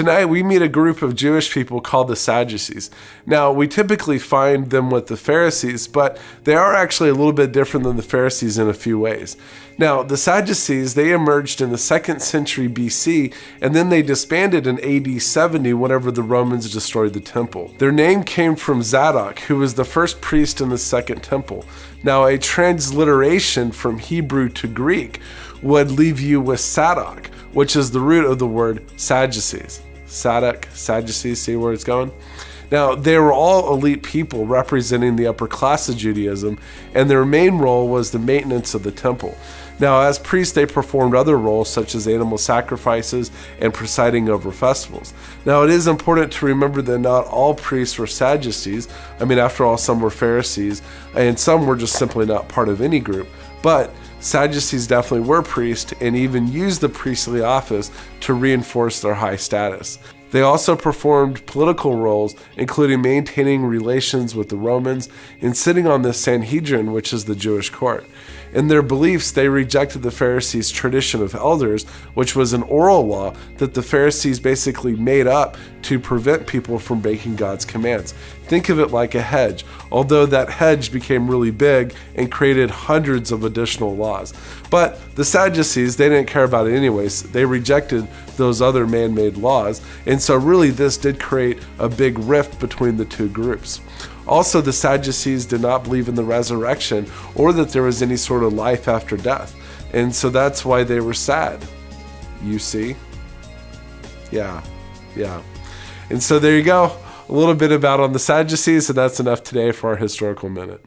Tonight we meet a group of Jewish people called the Sadducees. Now, we typically find them with the Pharisees, but they are actually a little bit different than the Pharisees in a few ways. Now, the Sadducees, they emerged in the 2nd century BC, and then they disbanded in AD 70 whenever the Romans destroyed the temple. Their name came from Zadok, who was the first priest in the Second Temple. Now, a transliteration from Hebrew to Greek would leave you with Sadok, which is the root of the word Sadducees. Sadok, Sadducees, see where it's going? Now, they were all elite people representing the upper class of Judaism, and their main role was the maintenance of the temple. Now, as priests, they performed other roles such as animal sacrifices and presiding over festivals. Now, it is important to remember that not all priests were Sadducees. I mean, after all, some were Pharisees, and some were just simply not part of any group. But Sadducees definitely were priests and even used the priestly office to reinforce their high status. They also performed political roles, including maintaining relations with the Romans and sitting on the Sanhedrin, which is the Jewish court. In their beliefs, they rejected the Pharisees' tradition of elders, which was an oral law that the Pharisees basically made up to prevent people from breaking God's commands. Think of it like a hedge, although that hedge became really big and created hundreds of additional laws. But the Sadducees, they didn't care about it anyways. They rejected those other man-made laws, and so really this did create a big rift between the two groups. Also, the Sadducees did not believe in the resurrection or that there was any sort of life after death. And so that's why they were sad. You see? Yeah. And so there you go. A little bit about on the Sadducees, and that's enough today for our historical minute.